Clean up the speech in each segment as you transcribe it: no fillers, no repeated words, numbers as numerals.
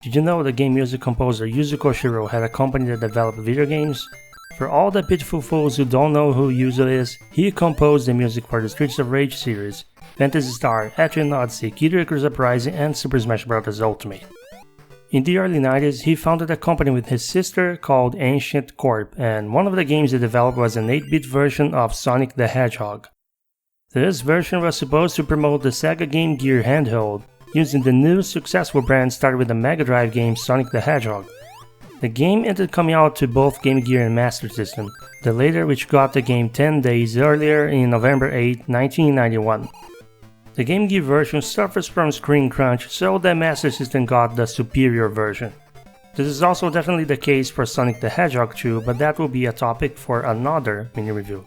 Did you know the game music composer Yuzo Koshiro had a company that developed video games? For all the pitiful fools who don't know who Yuzo is, he composed the music for the Streets of Rage series, Phantasy Star, Etrian Odyssey, Kid Icarus Uprising, and Super Smash Bros. Ultimate. In the early 90s, he founded a company with his sister called Ancient Corp, and one of the games they developed was an 8-bit version of Sonic the Hedgehog. This version was supposed to promote the Sega Game Gear handheld, using the new successful brand started with the Mega Drive game Sonic the Hedgehog. The game ended coming out to both Game Gear and Master System, the latter which got the game 10 days earlier in November 8, 1991. The Game Gear version suffers from screen crunch, so the Master System got the superior version. This is also definitely the case for Sonic the Hedgehog 2, but that will be a topic for another mini-review.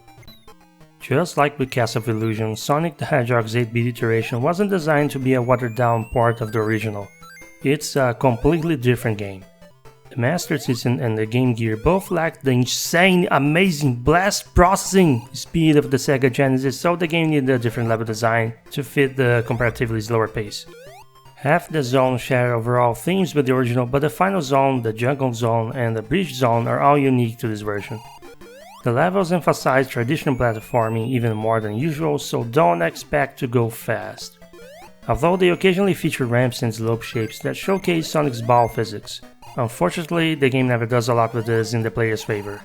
Just like with Castle of Illusion, Sonic the Hedgehog's 8-bit iteration wasn't designed to be a watered-down port of the original. It's a completely different game. The Master System and the Game Gear both lacked the insane, amazing blast processing speed of the Sega Genesis, so the game needed a different level design to fit the comparatively slower pace. Half the zones share overall themes with the original, but the final zone, the jungle zone, and the bridge zone are all unique to this version. The levels emphasize traditional platforming even more than usual, so don't expect to go fast. Although they occasionally feature ramps and slope shapes that showcase Sonic's ball physics, unfortunately the game never does a lot with this in the player's favor.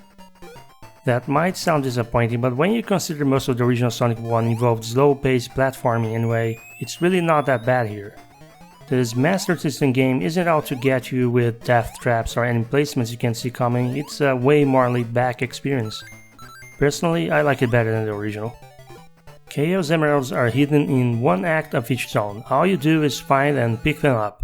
That might sound disappointing, but when you consider most of the original Sonic 1 involved slow-paced platforming anyway, it's really not that bad here. This Master System game isn't out to get you with death traps or enemy placements you can see coming, it's a way more laid-back experience. Personally, I like it better than the original. Chaos Emeralds are hidden in one act of each zone, all you do is find and pick them up.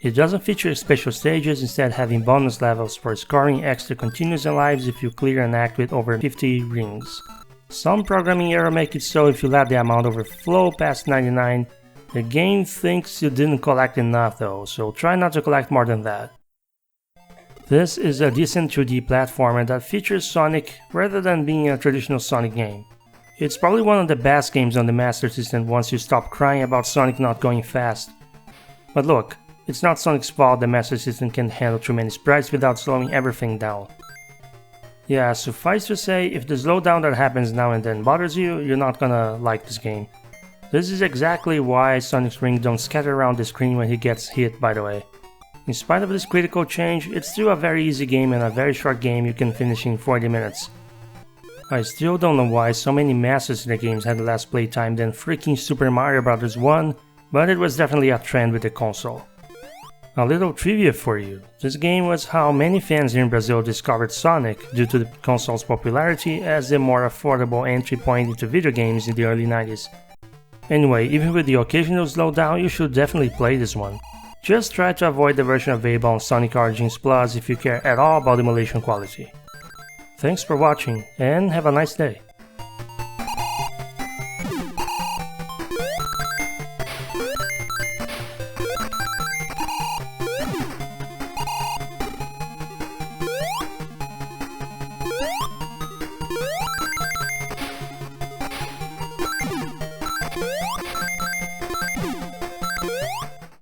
It doesn't feature special stages, instead having bonus levels for scoring extra continuous lives if you clear an act with over 50 rings. Some programming error make it so if you let the amount overflow past 99, the game thinks you didn't collect enough though, so try not to collect more than that. This is a decent 2D platformer that features Sonic rather than being a traditional Sonic game. It's probably one of the best games on the Master System once you stop crying about Sonic not going fast. But look, it's not Sonic's fault the Master System can handle too many sprites without slowing everything down. Yeah, suffice to say, if the slowdown that happens now and then bothers you, you're not gonna like this game. This is exactly why Sonic's rings don't scatter around the screen when he gets hit, by the way. In spite of this critical change, it's still a very easy game and a very short game you can finish in 40 minutes. I still don't know why so many Master System games had less playtime than freaking Super Mario Bros. 1, but it was definitely a trend with the console. A little trivia for you, this game was how many fans here in Brazil discovered Sonic due to the console's popularity as the more affordable entry point into video games in the early 90s. Anyway, even with the occasional slowdown, you should definitely play this one. Just try to avoid the version available on Sonic Origins Plus if you care at all about emulation quality. Thanks for watching, and have a nice day.